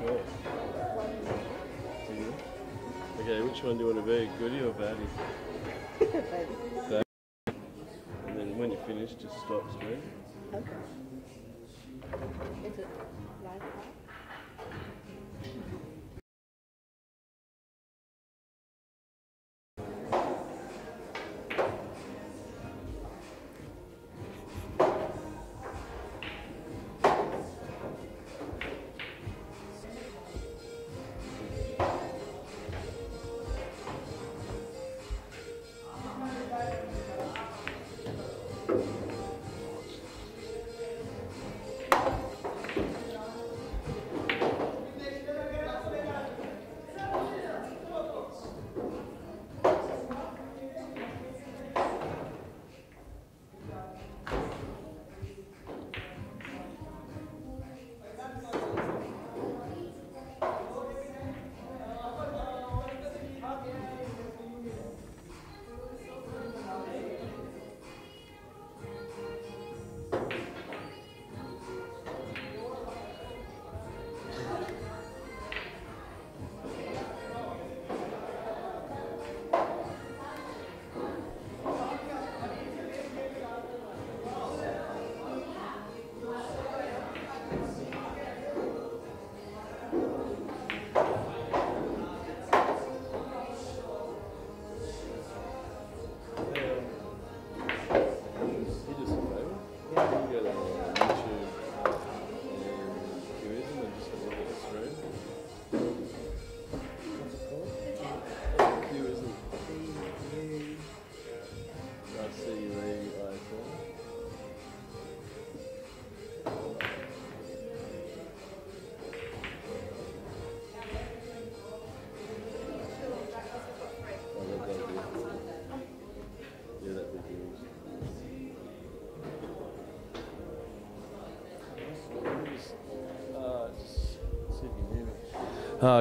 Sure. Okay, which one do you want to be, goodie or baddie? Baddie. And then when you finish, just stop straight. Okay. Is it live?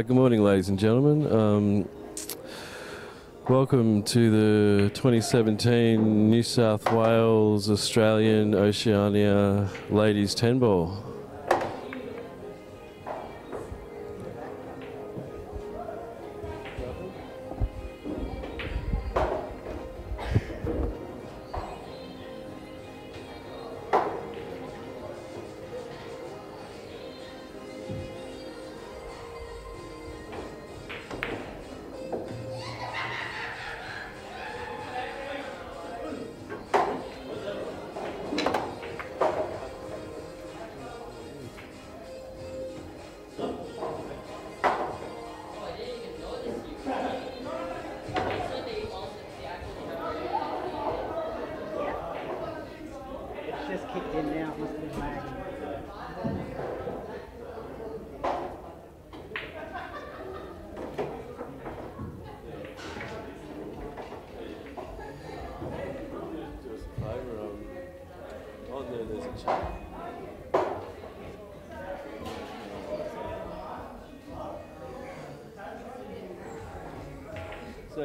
Good morning, ladies and gentlemen. Welcome to the 2017 New South Wales Australian Oceania Ladies 10 Ball. Just kicked in now, it must have been lagging. Do us a favour, on there there's a chat. So,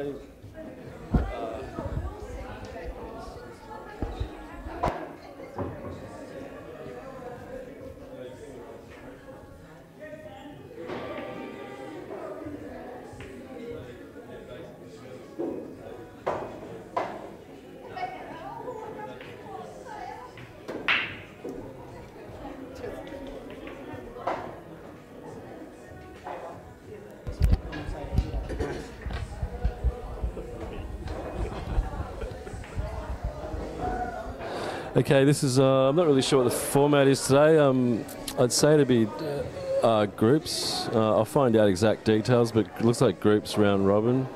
okay, this is, I'm not really sure what the format is today. I'd say to be groups. I'll find out exact details, but it looks like groups round robin.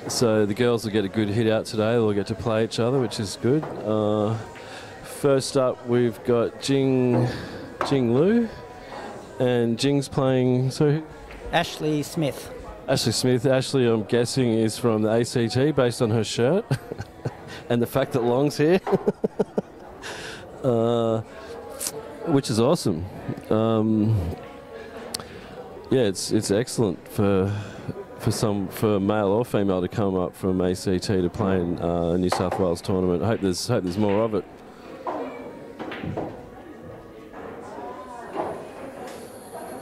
So the girls will get a good hit out today. They'll get to play each other, which is good. First up, we've got Jing Lu, and Jing's playing, so Ashley Smith. Ashley Smith. Ashley, I'm guessing, is from the ACT based on her shirt. And the fact that Long's here, which is awesome. Yeah, it's excellent for male or female to come up from ACT to play in a New South Wales tournament. I hope there's more of it.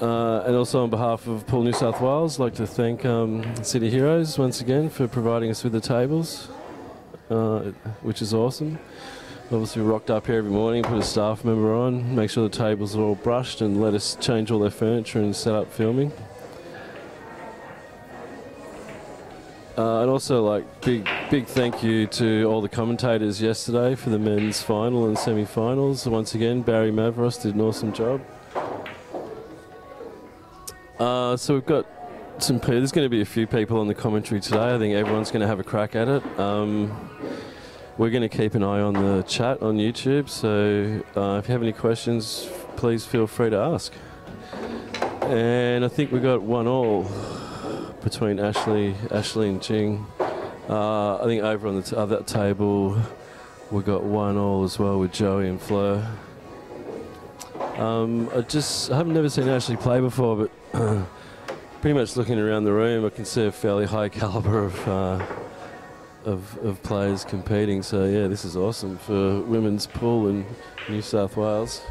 And also on behalf of Pool New South Wales, I'd like to thank City Heroes once again for providing us with the tables, which is awesome. Obviously we rocked up here every morning, put a staff member on, make sure the tables are all brushed and let us change all their furniture and set up filming. And also, like, big thank you to all the commentators yesterday for the men's final and semi-finals. Once again, Barry Mavros did an awesome job. So we've got there's going to be a few people on the commentary today. I think everyone's going to have a crack at it. We're going to keep an eye on the chat on YouTube, so if you have any questions, please feel free to ask. And I think we got 1-1 between Ashley and Jing. I think over on the other table we got 1-1 as well with Joey and Fleur. I haven't never seen Ashley play before, but pretty much looking around the room, I can see a fairly high calibre of players competing. So yeah, this is awesome for women's pool in New South Wales.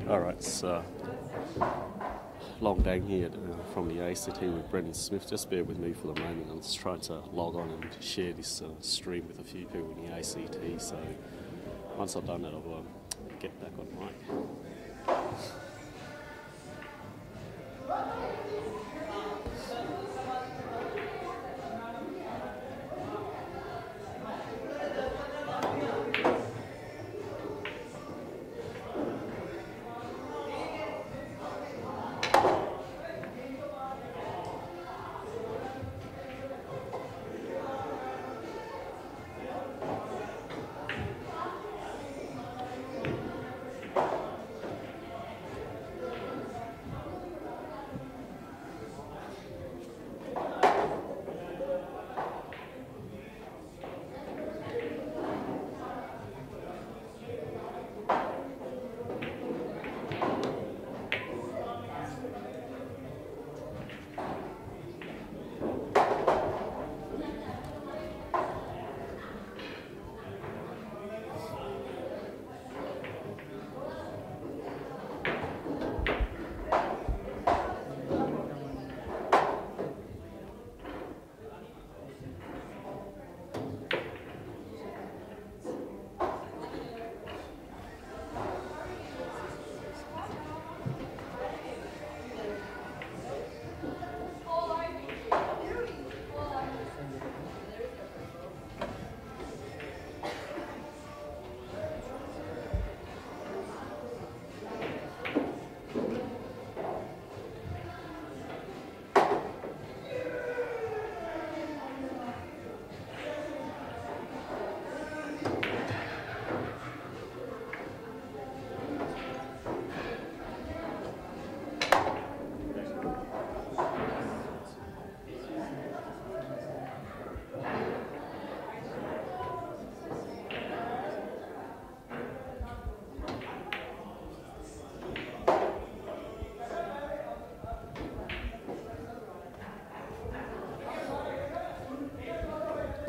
Alright, it's Long Dang here from the ACT with Brendan Smith. Just bear with me for the moment. I'm just trying to log on and share this stream with a few people in the ACT, so once I've done that I'll get back on mic.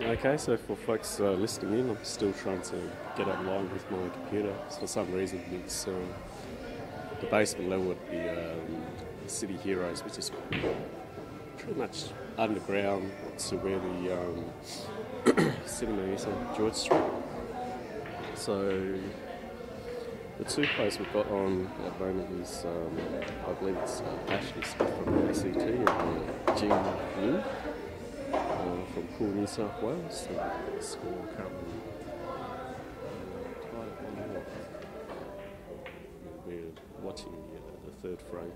Okay, so for folks listening in, I'm still trying to get online with my computer. For some reason, it's the basement level at the the City Heroes, which is pretty much underground to where the cinema is on George Street. So the two players we've got on at the moment is, I believe it's Ashley Smith from the ACT and Jing from PoolNSW. So the score currently tied at 1-1. We're watching the third frame.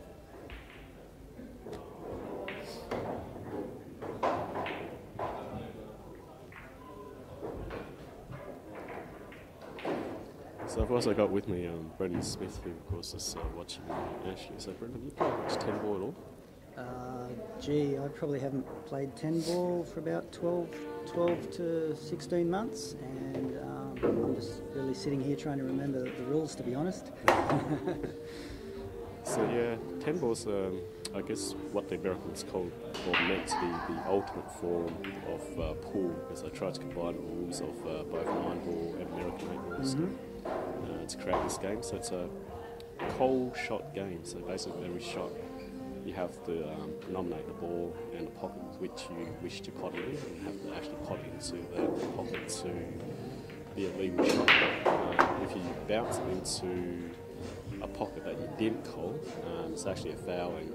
So I've also got with me Brendan Smith, who of course is watching Ashley. So Brendan, you played much 10 ball at all? Gee, I probably haven't played 10 ball for about 12 to 16 months, and I'm just really sitting here trying to remember the rules, to be honest. So yeah, 10 ball's I guess what the Americans call or meant to be the ultimate form of pool, because they try to combine the rules of both 9 ball and American 8 balls to create this game. So it's a cold shot game. So basically every shot you have to nominate the ball and the pocket which you wish to pot it in, and have to actually pot it into the pocket to be a legal shot. If you bounce it into a pocket that you didn't call, it's actually a foul, and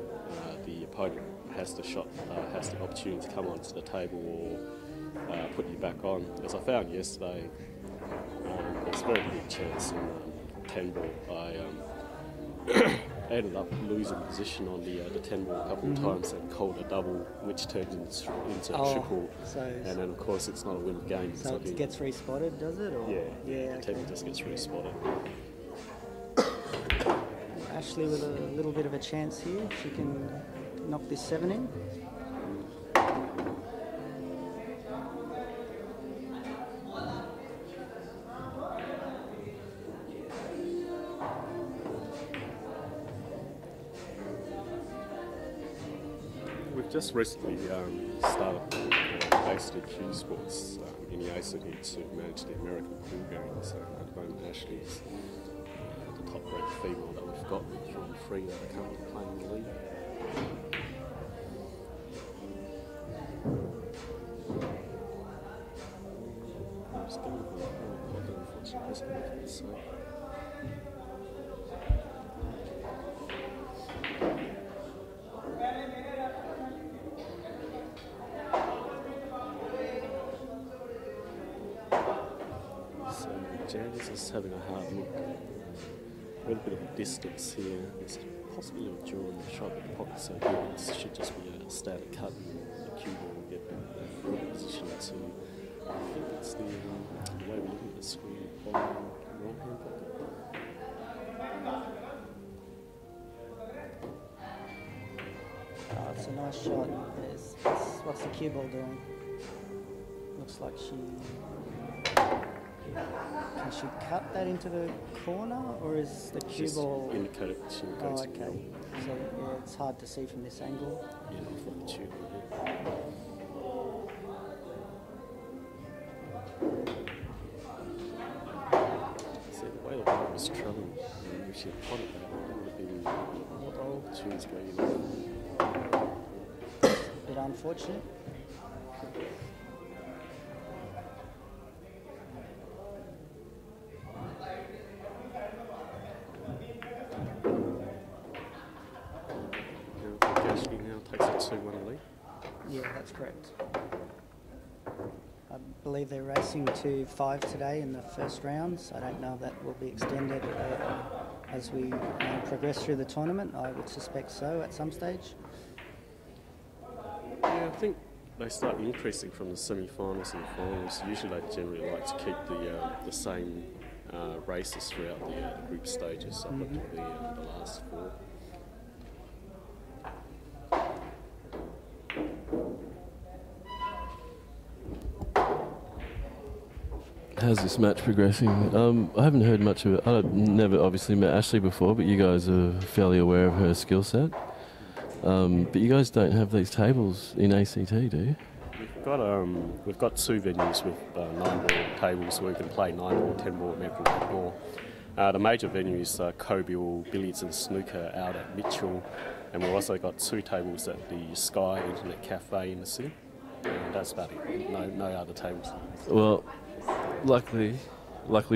the opponent has the opportunity to come onto the table or put you back on. As I found yesterday, there's a very big chance in 10 ball. I ended up losing position on the 10 ball a couple of times and called a double, which turned into a triple. So and then of course it's not a win game. So it gets respotted, does it? Or? Yeah, the 10 just gets respotted. Ashley with a little bit of a chance here. She can knock this 7 in. We've just recently started basically Q Sports in the ACT to manage the American pool game. So at the moment Ashley's the top rated female that we've got from 3 that are currently playing the league. It's going to be unfortunately, so. Janice is having a hard look. A little bit of a distance here. There's a possibility of drawing the shot at the pocket, so here it should just be a static cut, and the cue ball will get in position to. I think it's the way we're looking at the screen, bottom right hand pocket. Oh, it's a nice shot. What's the cue ball doing? Looks like she... Can she cut that into the corner, or is the cue ball... Indicated she will go to the okay. So yeah, it's hard to see from this angle. Yeah, from the tube. See, the way the ball was travelling, if she had potted that, it would have been what opportunities going in. Bit unfortunate. Ashley now takes a 2-1 lead. Yeah, that's correct. I believe they're racing to 5 today in the first rounds. I don't know if that will be extended as we progress through the tournament. I would suspect so at some stage. Yeah, I think they start increasing from the semi-finals and finals. Usually they generally like to keep the same races throughout the group stages up until the last 4. How's this match progressing? I haven't heard much of it. I've never obviously met Ashley before, but you guys are fairly aware of her skill set. But you guys don't have these tables in ACT, do you? We've got 2 venues with 9-ball tables where we can play 9-ball, 10-ball, American 8-ball. The major venues are Cobill, Billiards and Snooker out at Mitchell, and we've also got 2 tables at the Sky Internet Cafe in the city. And that's about it. No other tables. Well, luckily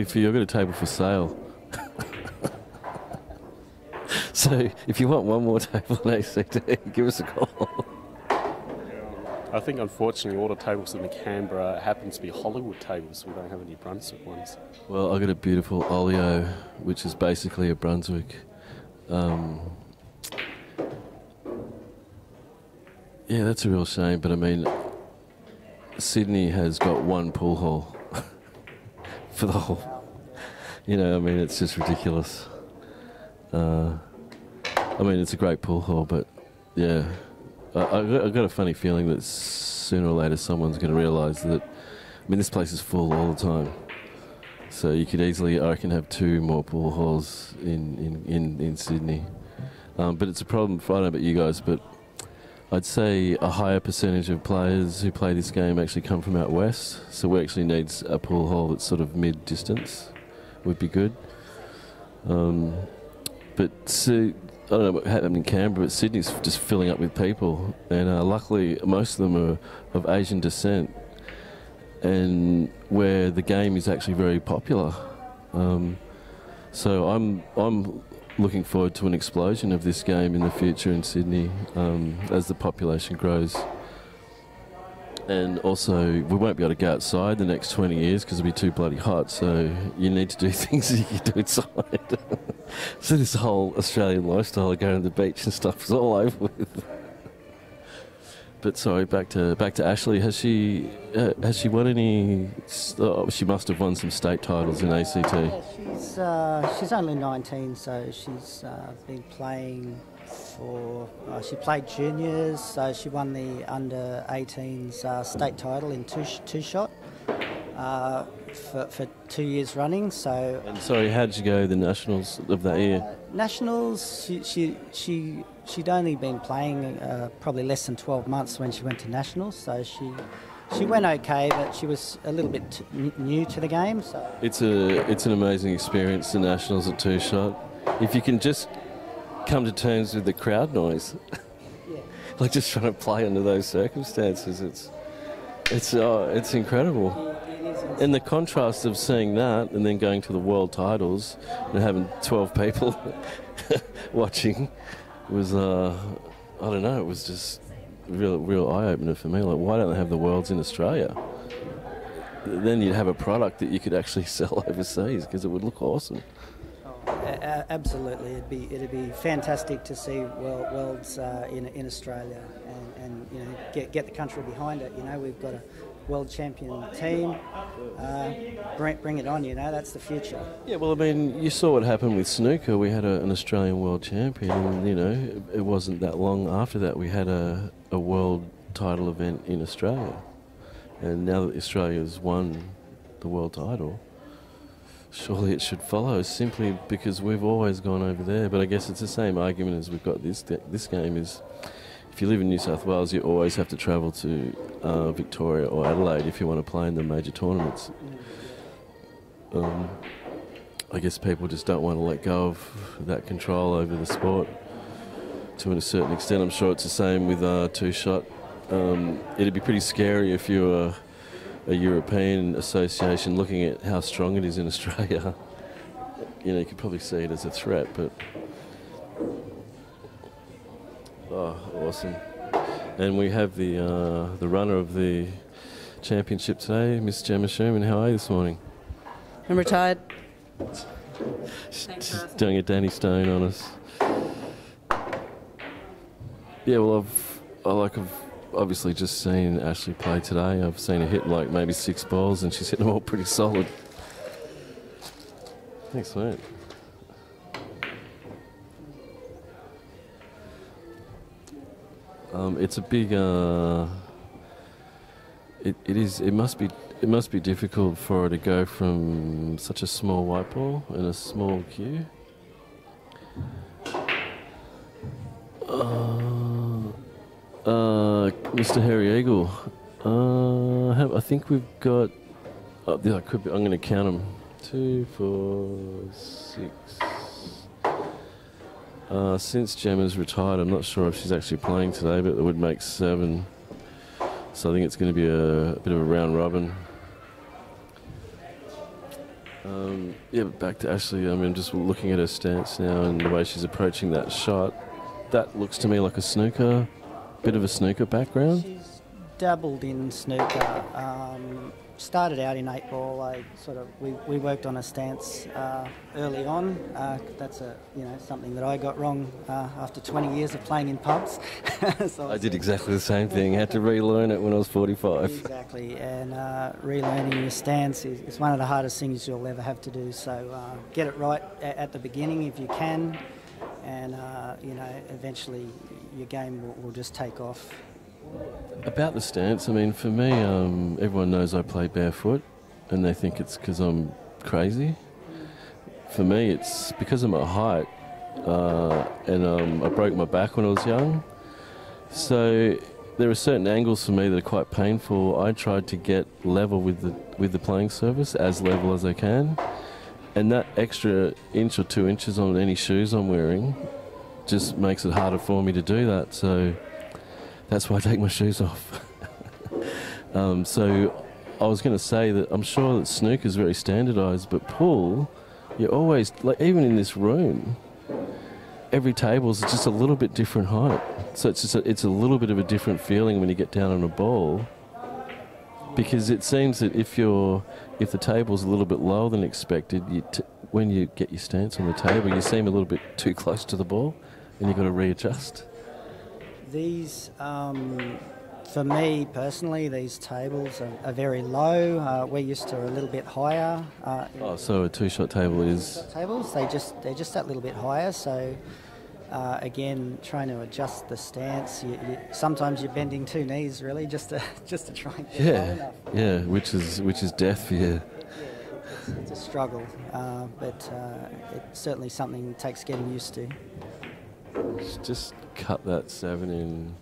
for you, I've got a table for sale. So if you want one more table in ACT, give us a call. I think unfortunately all the tables in Canberra happen to be Hollywood tables. We don't have any Brunswick ones. Well, I've got a beautiful Olio, which is basically a Brunswick. Yeah, that's a real shame, but I mean, Sydney has got one pool hall for the whole. You know, I mean, it's just ridiculous. I mean, it's a great pool hall, but yeah, I've got a funny feeling that sooner or later someone's going to realise that. I mean, this place is full all the time, so you could easily, I reckon, have 2 more pool halls in Sydney. But it's a problem. I don't know about you guys, but I'd say a higher percentage of players who play this game actually come from out west, so we actually need a pool hall that's sort of mid-distance. Would be good. But so, I don't know what happened in Canberra, but Sydney's just filling up with people, and luckily most of them are of Asian descent, and where the game is actually very popular. So I'm looking forward to an explosion of this game in the future in Sydney as the population grows. And also, we won't be able to go outside the next 20 years because it'll be too bloody hot, so you need to do things that you can do inside. So this whole Australian lifestyle of going to the beach and stuff is all over with. But sorry, back to Ashley. Has she won any? She must have won some state titles in ACT. Yeah, she's only 19, so she's been playing for. She played juniors, so she won the under 18s state title in two shot for 2 years running. So. And sorry, how did you go the nationals of that year? Nationals, she'd only been playing probably less than 12 months when she went to nationals, so she went okay, but she was a little bit new to the game. So it's an amazing experience, the nationals at 2-shot. If you can just come to terms with the crowd noise, yeah. like just trying to play under those circumstances, it's incredible. And the contrast of seeing that and then going to the world titles and having 12 people watching was, I don't know, it was just real eye-opener for me. Like, why don't they have the worlds in Australia? Then you'd have a product that you could actually sell overseas because it would look awesome. Absolutely, it'd be fantastic to see worlds in Australia and you know get the country behind it. You know, we've got a world champion team. Bring it on. You know, that's the future. Yeah, well, I mean, you saw what happened with snooker. We had an Australian world champion, and you know, it wasn't that long after that we had a world title event in Australia. And now that Australia's won the world title, surely it should follow, simply because we've always gone over there. But I guess it's the same argument as we've got this game is, if you live in New South Wales, you always have to travel to Victoria or Adelaide if you want to play in the major tournaments. I guess people just don't want to let go of that control over the sport to a certain extent. I'm sure it's the same with 2-shot. It'd be pretty scary if you were a European association looking at how strong it is in Australia. You know, you could probably see it as a threat, but oh, awesome. And we have the runner of the championship today, Miss Gemma Sherman. How are you this morning? I'm retired. She's doing a Danny Stone on us. Yeah, well, I've obviously just seen Ashley play today. I've seen her hit like maybe 6 balls, and she's hit them all pretty solid. Thanks, mate. It's a big. It must be difficult for her to go from such a small white ball and a small cue. Mr. Harry Eagle, I think we've got. I'm going to count them. 2, 4, 6. Since Gemma's retired, I'm not sure if she's actually playing today, but it would make 7. So I think it's going to be a bit of a round robin. Yeah, but back to Ashley. I mean, just looking at her stance now and the way she's approaching that shot, that looks to me like a snooker, bit of a snooker background. She's dabbled in snooker. Started out in 8-ball. We worked on a stance early on. That's something that I got wrong after 20 years of playing in pubs. So I did exactly the same thing. Had to relearn it when I was 45. Exactly, and relearning your stance is one of the hardest things you'll ever have to do. So get it right at the beginning if you can, and eventually your game will just take off. About the stance, I mean, for me, everyone knows I play barefoot, and they think it's because I'm crazy. For me, it's because of my height, and I broke my back when I was young. So there are certain angles for me that are quite painful. I tried to get level with the playing surface, as level as I can, and that extra inch or 2 inches on any shoes I'm wearing just makes it harder for me to do that. So that's why I take my shoes off. So I was going to say that I'm sure that snooker is very standardised, but pool, you're always, like, even in this room, every table's just a little bit different height. So it's a little bit of a different feeling when you get down on a ball, because it seems that if the table's a little bit lower than expected, when you get your stance on the table, you seem a little bit too close to the ball, and you've got to readjust. These, for me personally, these tables are very low. We're used to a little bit higher. So a 2-shot table is... Tables, they're just that little bit higher. So again, trying to adjust the stance. Sometimes you're bending 2 knees really just to try and get high enough. Yeah, which is death for you. It's a struggle, but it's certainly something that takes getting used to. Just cut that 7 in.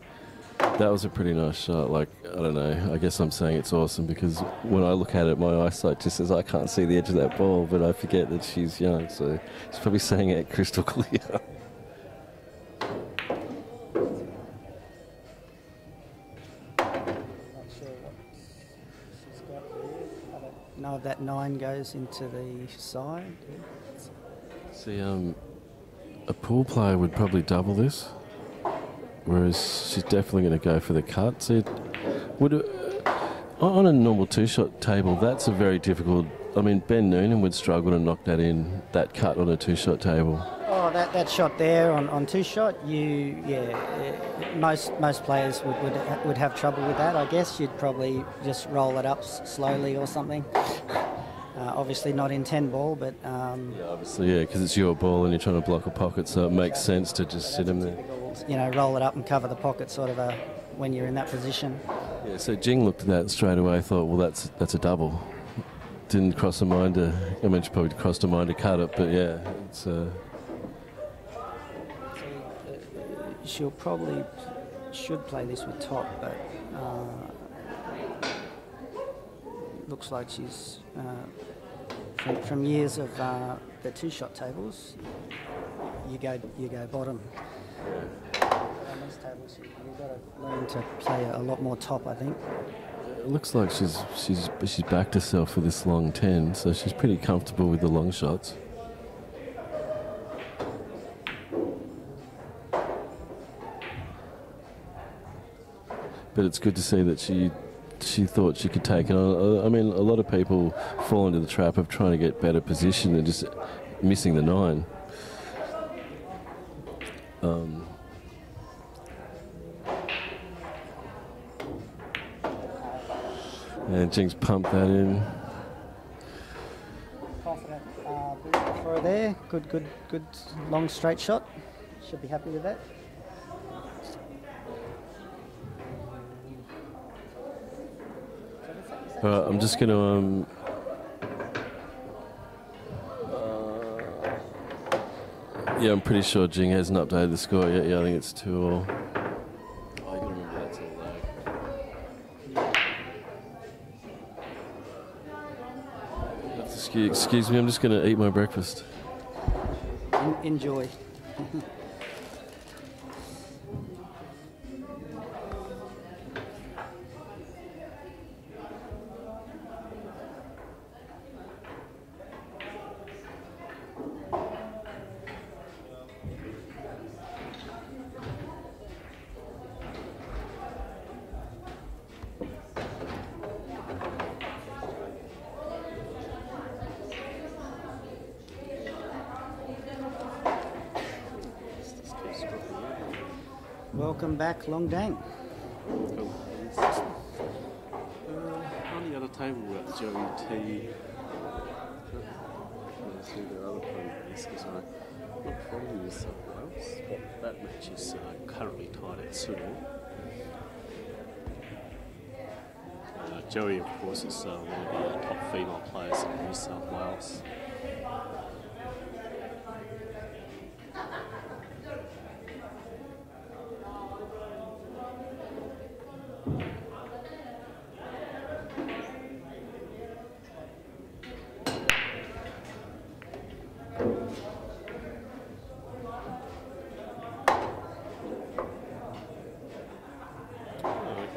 That was a pretty nice shot. Like, I don't know, I guess I'm saying it's awesome because when I look at it, my eyesight just says I can't see the edge of that ball, but I forget that she's young, so she's probably saying it crystal clear. Know if that 9 goes into the side. See, a pool player would probably double this, whereas she's definitely going to go for the cut. See, on a normal 2-shot table, that's a very difficult... I mean, Ben Noonan would struggle to knock that cut on a 2-shot table. Oh, that shot there on 2-shot, most players would have trouble with that. I guess you'd probably just roll it up slowly or something. Obviously not in 10-ball, but... Obviously, because it's your ball and you're trying to block a pocket, so it makes sense to just sit him there. Roll it up and cover the pocket sort of when you're in that position. Yeah, so Jing looked at that straight away, thought, well, that's a double. Didn't cross her mind to... I mean, she probably crossed her mind to cut it, but yeah, it's... She'll probably should play this with top, but looks like she's from years of the 2-shot tables. You go bottom. On these tables, you've got to learn to play a lot more top, I think. It looks like she's backed herself for this long 10, so she's pretty comfortable with the long shots. But it's good to see that she thought she could take it on. I mean, a lot of people fall into the trap of trying to get better position and just missing the 9. And Jing's pumped that in. Confident for her there. Good long straight shot. Should be happy with that. I'm just going to... yeah, I'm pretty sure Jing hasn't updated the score yet. Yeah, I think it's 2-all. Oh, you got to remember that's all low. Excuse me, I'm just going to eat my breakfast. Enjoy. Welcome back, Long Dang. On the other table we've got Joey T. See the other players because I'm not from New South Wales. That match is currently tied at 2. Joey, of course, is one of the top female players in New South Wales.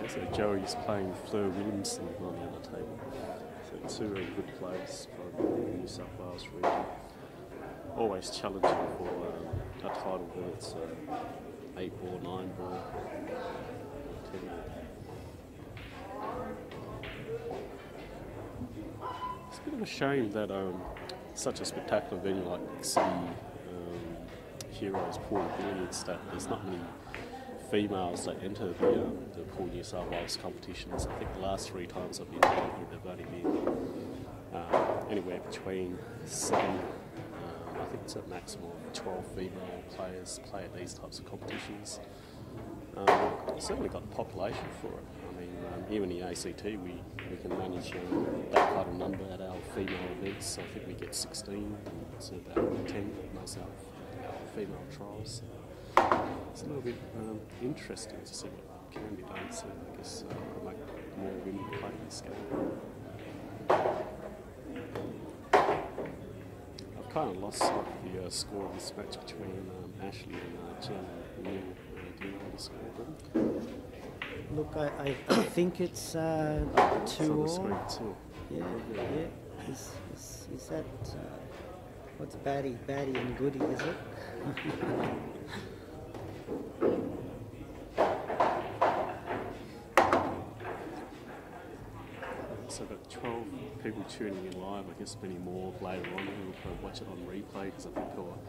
So Joey's playing Fleur Williamson on the other table. So 2 very good players from the New South Wales region. Always challenging for a title whether it's 8 ball, 9 ball, 10 ball. It's a bit of a shame that such a spectacular venue like City Heroes Pool Billiards that there's not many females that enter the Pool New South Wales competitions. I think the last 3 times I've been down here, they've only been anywhere between 7, I think it's a maximum of 12 female players play at these types of competitions. Certainly got the population for it. I mean, here in the ACT we can manage that kind of number at our female events. So I think we get 16, it's about 10 at most our female trials. It's a little bit interesting to see what can be done to, I guess, make more women play this game. I've kind of lost sight of the score of this match between Ashley and Jing. Do you know the score of them? Look, I think it's 2 all. Yeah. Is that what's baddie and goodie? Is it? So I've got 12 people tuning in live. I guess many more later on who will probably watch it on replay because I think they're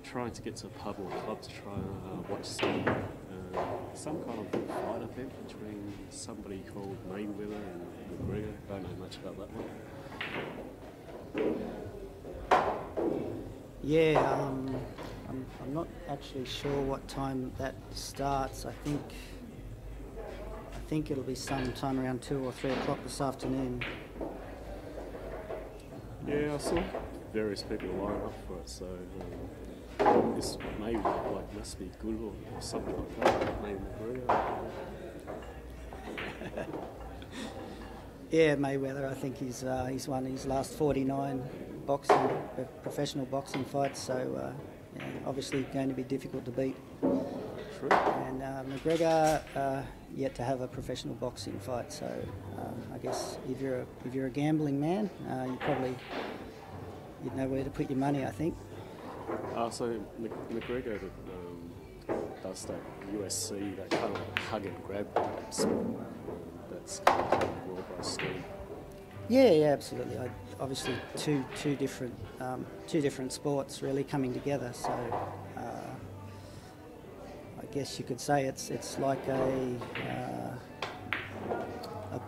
trying to get to a pub or a club to try and watch some kind of fight event between somebody called Mayweather and McGregor. Don't know much about that one. Yeah, I'm not actually sure what time that starts. I think it'll be sometime around 2 or 3 o'clock this afternoon. Yeah, I saw various people line up for it, so this maybe must be good or something like that. Maybe McGregor. Yeah, Mayweather. I think he's won his last 49 professional boxing fights, so yeah, obviously going to be difficult to beat. True. And McGregor yet to have a professional boxing fight, so I guess if you're a gambling man, you'd know where to put your money, I think. So McGregor does that USC, that kind of hug and grab sport. That's kind of world by storm. Yeah, absolutely. Obviously, two different sports really coming together. So I guess you could say it's like a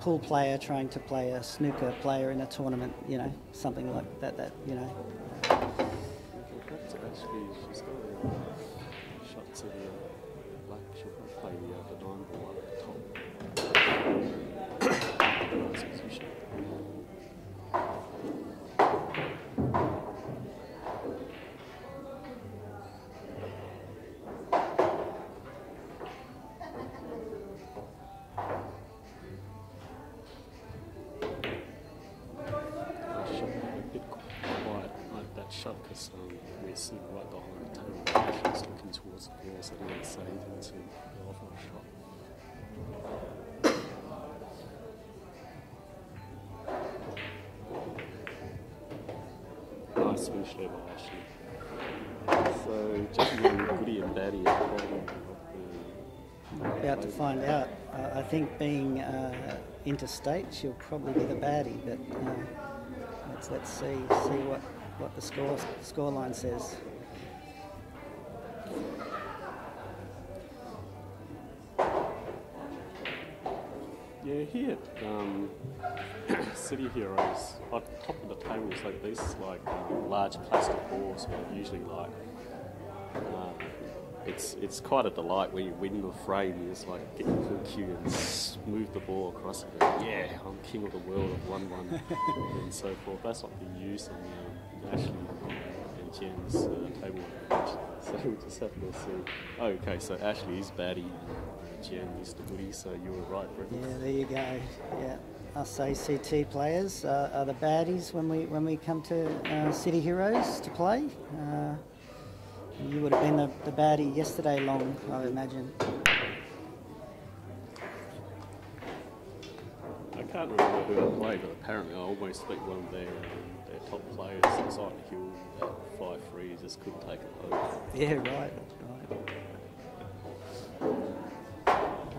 pool player trying to play a snooker player in a tournament. You know, something like that. You know. Actually, she's got a shot to the black. She'll play the 9 ball up at the top. Nice position. Nice shot. sitting right behind the table. Ashley's looking towards the ball, so I didn't say anything to the offer a shot. Nice finish there by Ashley. So, just goodie and baddie at the bottom. About to find out. I think being interstate, she'll probably be the baddie, but let's see what the scoreline says. Yeah, here at City Heroes, on top of the table is like these large plastic balls where usually it's quite a delight when you win the frame. You just like get your full cue and smooth the ball across it. And, yeah, I'm king of the world of 1-1 and so forth. That's what we use on Ashley and Jen's table. So we'll just have to see. Oh, okay, so Ashley is baddie and Jen is the goodie, so you were right, Brendan. Yeah, there you go. Yeah, us ACT players are the baddies when we come to City Heroes to play. You would have been the baddie yesterday long, I imagine. I can't remember who I played, but apparently I almost beat one of their top players. It was on the hill at 5-3, just couldn't take it over. Yeah, right.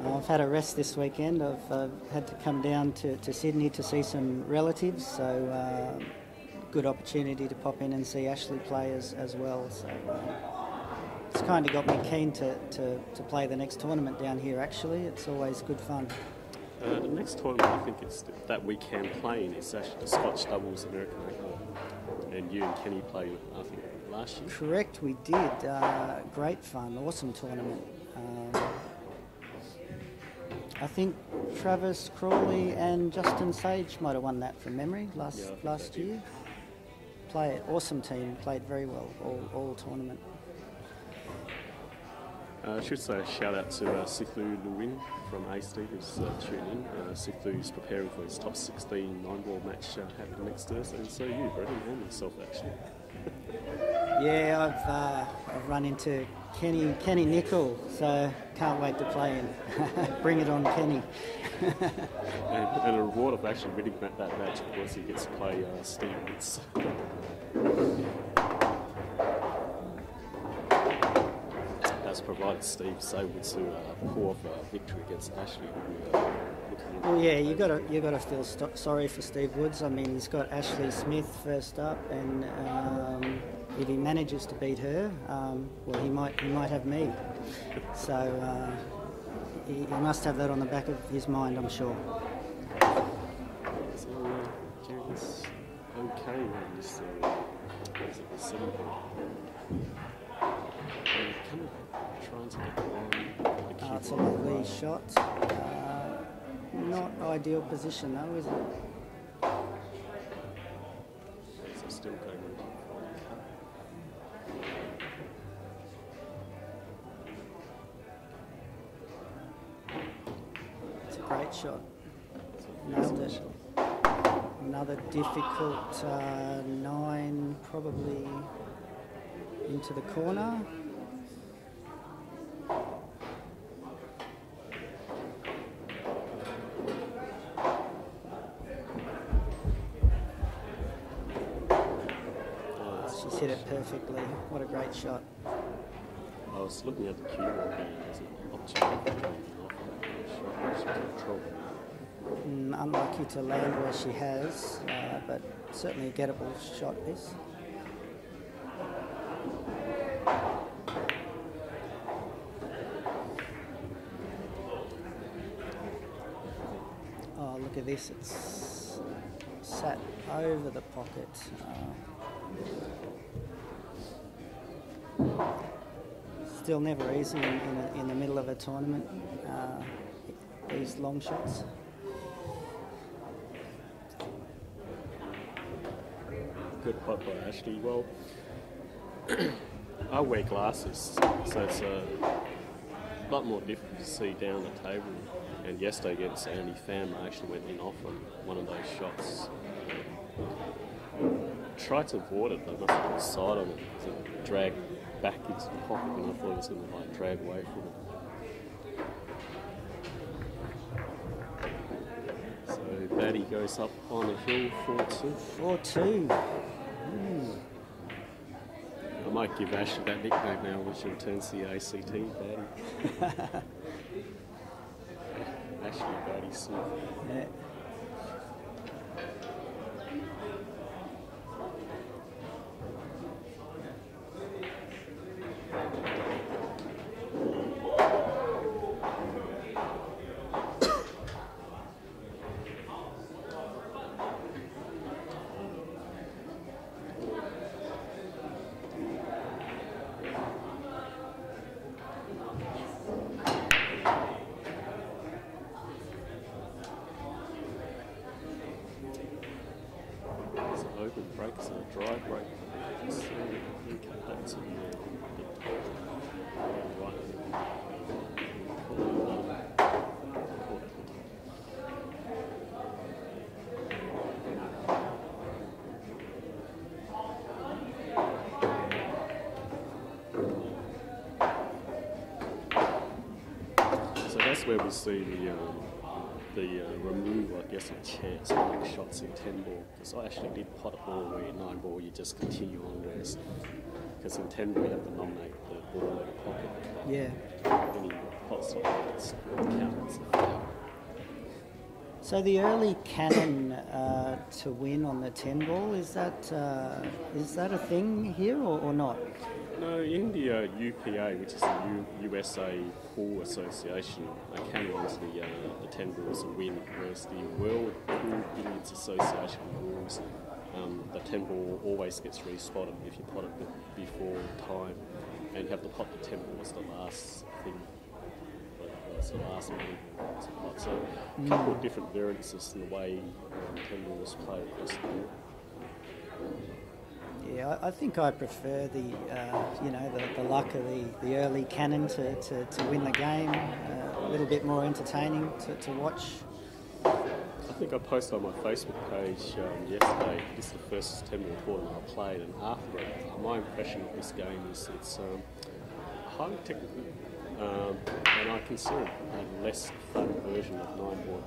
I've had a rest this weekend. I've had to come down to Sydney to see some relatives, so good opportunity to pop in and see Ashley play as well. So it's kind of got me keen to play the next tournament down here, actually. It's always good fun. The next tournament, I think it's that we can play in, it's actually the Scotch Doubles American Open. And you and Kenny played, I think, last year. Correct, we did. Great fun, awesome tournament. I think Travis Crawley and Justin Sage might have won that from memory last year. Awesome team, played very well all tournament. I should say a shout out to Sithu Lewin from AST who's tuning in. Sithu is preparing for his top 16 9-ball match happening next Thursday, and so you, Brendan, and myself actually. Yeah, I've run into Kenny Nicol, so can't wait to play him. Bring it on, Kenny. and a reward of actually winning that match, of course, he gets to play Steve Woods. That's provided Steve Saywood to pull off a victory against Ashley. Well, yeah, you got to feel sorry for Steve Woods. I mean, he's got Ashley Smith first up, and if he manages to beat her, well, he might have me. So he must have that on the back of his mind, I'm sure. So Jerry's okay on this. Is it the 7 ball? Trying to get the It's a lovely shot. Not ideal position though, is it? So still going. It's a great shot. Nailed it. Another difficult 9, probably into the corner. She's hit it perfectly. What a great shot. I was looking at the cue ball here. There's an opportunity for off that shot. Unlucky to land where she has, but certainly a gettable shot this. Oh, look at this. It's sat over the pocket. Still never easy in the middle of a tournament, these long shots. Good putt by Ashley. Well, I wear glasses, so it's a lot more difficult to see down the table. And yesterday against Andy Pham, I actually went in off on one of those shots. tried to avoid it, but I must have put a side on it to drag back into the pocket, and I thought it was going to like drag away from it. So Batty goes up on a hill 4-2. 4-2. I might give Ashley that nickname now when she returns to the ACT, Batty. Ashley Batty Smith. Yeah. Open breaks and a dry break. So you cut that to right. So that's where we see the removal, I guess, of chairs, like shots in 10 ball. Because I actually did pot a ball where in 9 ball you just continue on, whereas because in 10 ball you have to nominate the ball in a pocket. Yeah. Any pots like that, it's counted as a foul. So the early cannon to win on the 10 ball, is that a thing here or not? No, in the UPA, which is the USA Pool Association, cannons the 10 balls a win, whereas the World Pool Billiards Association rules, the 10 ball always gets respotted if you pot it before time, and you have to pot the 10 ball as the last thing. It's the last money to pot. So a couple of different variances in the way 10 ball is played across the board. Yeah, I think I prefer the luck of the early cannon to win the game. A little bit more entertaining to watch. I think I posted on my Facebook page yesterday. This is the first 10 ball tournament I played, and after it, my impression of this game is it's highly technical, and I consider it a less fun version of 9 ball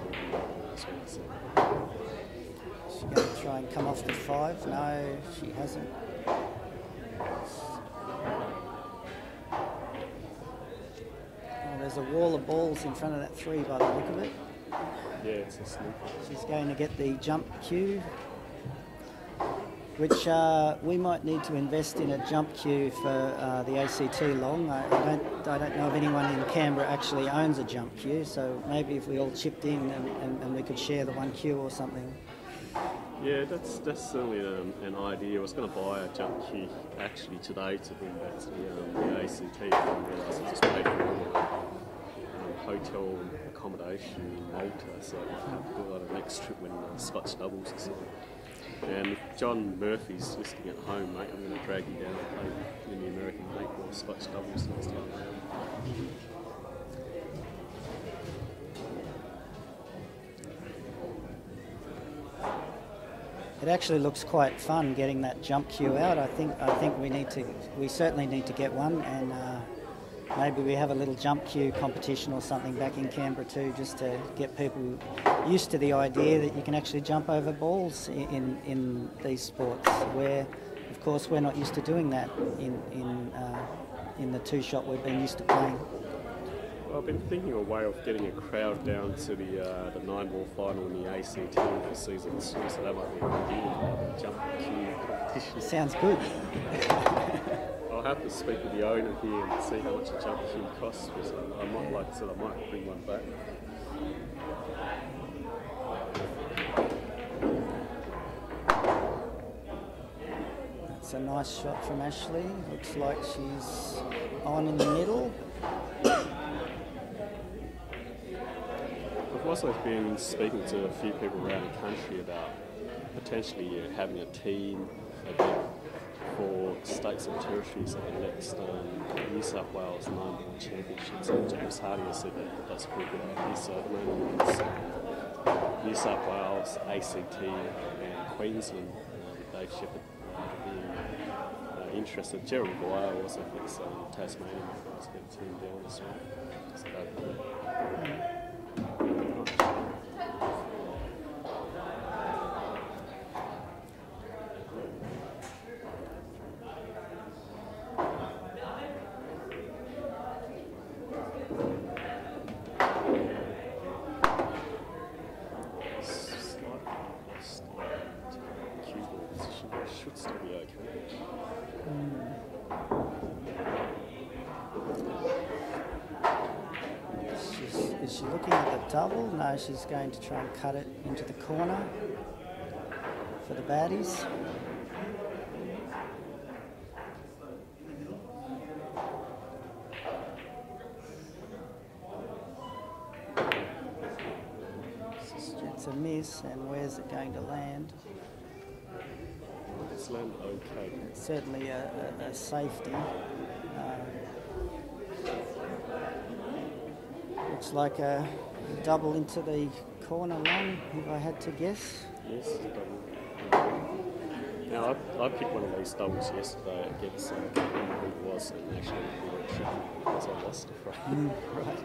as well. So. She's going to try and come off the 5. No, she hasn't. Oh, there's a wall of balls in front of that 3 by the look of it. Yeah, it's a sneak. She's going to get the jump cue, which we might need to invest in a jump cue for the ACT long. I don't know if anyone in Canberra actually owns a jump cue, so maybe if we all chipped in and we could share the 1 cue or something. Yeah, that's certainly an idea. I was going to buy a jump cue actually today to bring back to the ACT, and I realised I just paid for hotel accommodation in Malta, so I'll do like a next trip when Scotch doubles or something. And if John Murphy's listening at home, mate, I'm going to drag you down and play in the American League or Scotch doubles next time around. It actually looks quite fun getting that jump cue out. I think we certainly need to get one, and maybe we have a little jump cue competition or something back in Canberra too, just to get people used to the idea that you can actually jump over balls in these sports, where of course we're not used to doing that in the 2-shot we've been used to playing. Well, I've been thinking of a way of getting a crowd down to the 9 ball final in the ACT for season 2, so that might be a good deal, jump cue competition. Sounds good. I'll have to speak with the owner here and see how much a jump cue costs, because I might, like I said, I might bring one back. That's a nice shot from Ashley. Looks like she's on in the middle. I've also been speaking to a few people around the country about potentially having a team event for states and territories at the next New South Wales 9 ball championships. And James Hardy has said that that's a pretty good idea. So at the moment it's New South Wales, ACT and Queensland. Dave Shepherd interested. Jerry Maguire also thinks Tasmanian guys get a team down as well. So should still be okay. Is she looking at the double? No, she's going to try and cut it into the corner for the baddies. It's a miss, and where's it going to land? It's landed okay. It's certainly a safety. Looks like a double into the corner long, if I had to guess. Yes, double. Now, I picked one of these doubles yesterday against who it was, and actually we were tricky because I lost it. Right.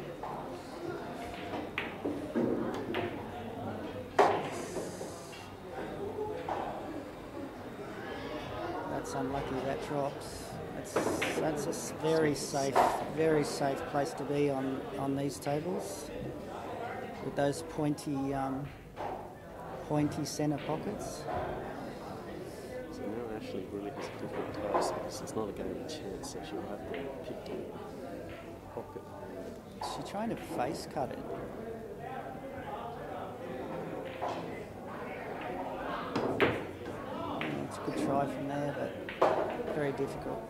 That's unlucky, that drops. That's a very safe place to be on these tables with those pointy centre pockets. So now Ashley really has a different task because it's not a game of chance, so she'll have to pick the pocket. Is she trying to face cut it? It's a good try from there, but very difficult.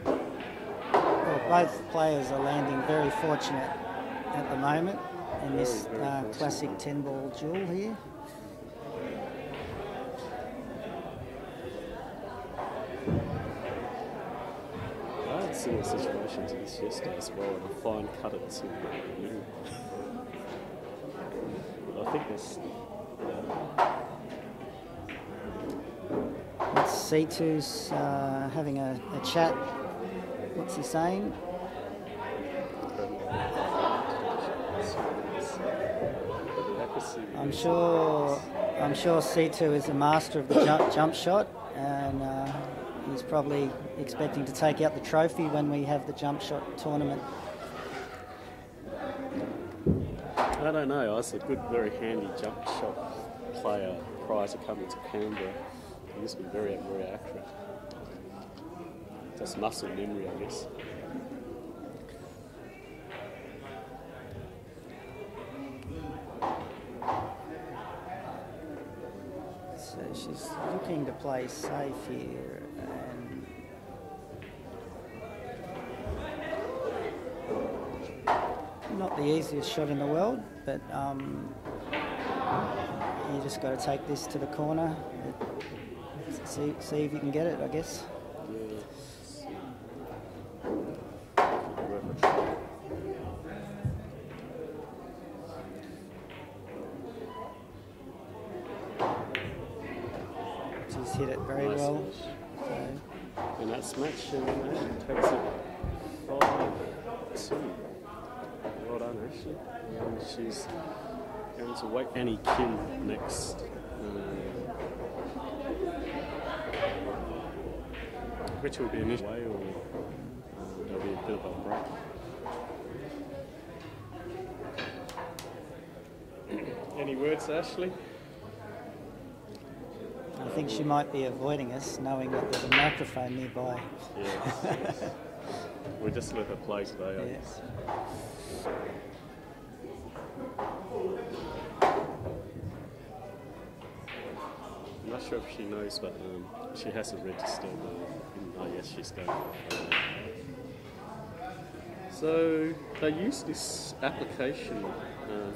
Well, both players are landing very fortunate at the moment in this classic 10-ball duel here. I had a similar situation to this yesterday as well, and a fine cut it to the middle. But I think there's... C2's having a chat. What's he saying? I'm sure C2 is a master of the jump shot, and he's probably expecting to take out the trophy when we have the jump shot tournament. I don't know. I was a good, very handy jump shot player prior to coming to Canberra. He used to be very, very accurate. Just muscle memory, I guess. So she's looking to play safe here, and not the easiest shot in the world, but you just got to take this to the corner. See if you can get it, I guess. She's hit it very Nice well. So. And that's match, and Ashley takes it 5-2. Well done, Ashley. And she's going to wait Annie Kim next. Which will be an issue, or there'll be a bit of a break. Any words, Ashley? I think she might be avoiding us, knowing that there's a microphone nearby. Yes. We'll just let her play today, I guess. I'm not sure if she knows, but she hasn't registered. Oh yes, she's going. So they use this application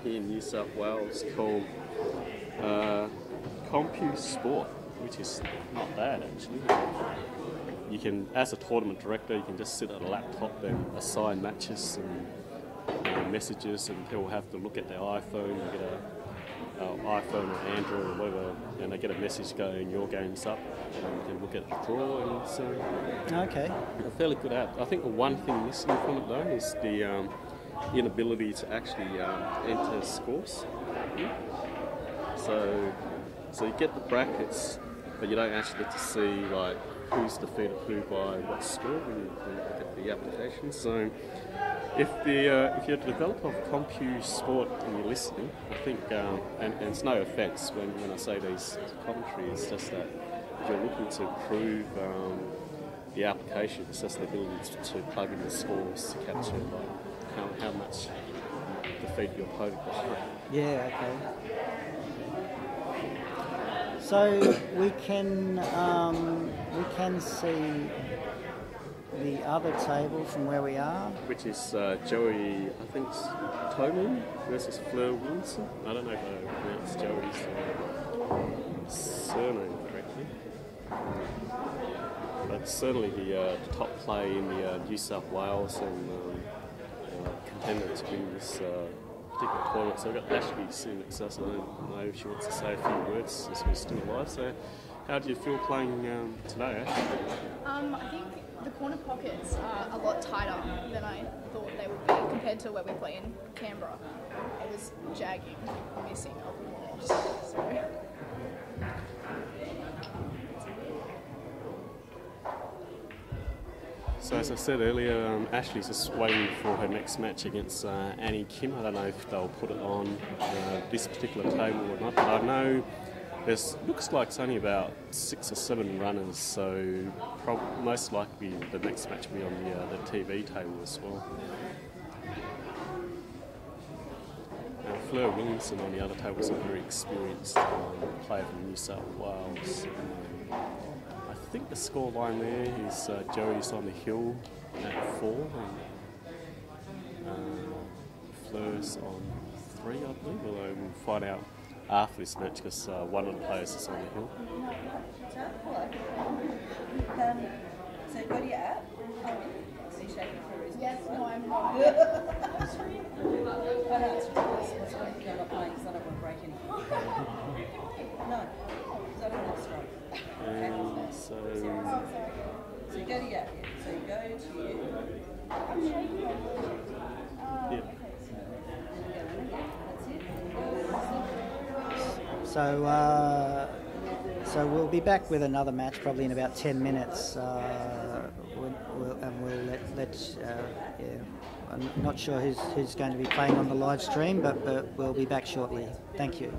here in New South Wales called CompuSport, which is not bad actually. You can, as a tournament director, you can just sit at a laptop and assign matches and messages, and people have to look at their iPhone and get iPhone or Android or whatever, and they get a message going, your game's up, and then we'll get the draw. And so Okay. a fairly good app. I think the one thing missing from it though is the inability to actually enter scores. So you get the brackets, but you don't actually get to see like who's defeated who by what score when you look at the application. So if you're a developer of CompuSport and you're listening, I think, and it's no offence when I say these commentary, it's just that if you're looking to improve the application, it's just the ability to plug in the scores to capture like how much defeat your opponent by. Yeah, okay. So we can see the other table from where we are. Which is Joey, I think it's Toman versus Fleur Wilson. I don't know if I pronounced Joey's surname correctly. But certainly the top play in the New South Wales and contender to win this particular tournament. So I've got Ashley sitting next to us. I don't know if she wants to say a few words as we're still alive. So how do you feel playing today, Ash? I think the corner pockets are a lot tighter than I thought they would be compared to where we play in Canberra. It was jagging, missing a lot. So. So as I said earlier, Ashley's just waiting for her next match against Annie Kim. I don't know if they'll put it on this particular table or not, but I know looks like it's only about 6 or 7 runners, so most likely the next match will be on the TV table as well. Now, Fleur Williamson on the other table is a very experienced player from New South Wales. I think the score line there is Joey's on the hill at 4 and Fleur's on 3, I believe, although we'll find out after this match because one of the players is on the hill. Hello. So go to your app. So you shaking for a reason? Yes, no, I'm not. I know it's ridiculous. What's going to go not playing because I don't want to break anything. No, because I don't want to stroke. And so you go to your app. So you go to you. I'm shaking. yeah. So we'll be back with another match probably in about 10 minutes. We'll I'm not sure who's going to be playing on the live stream, but we'll be back shortly. Thank you.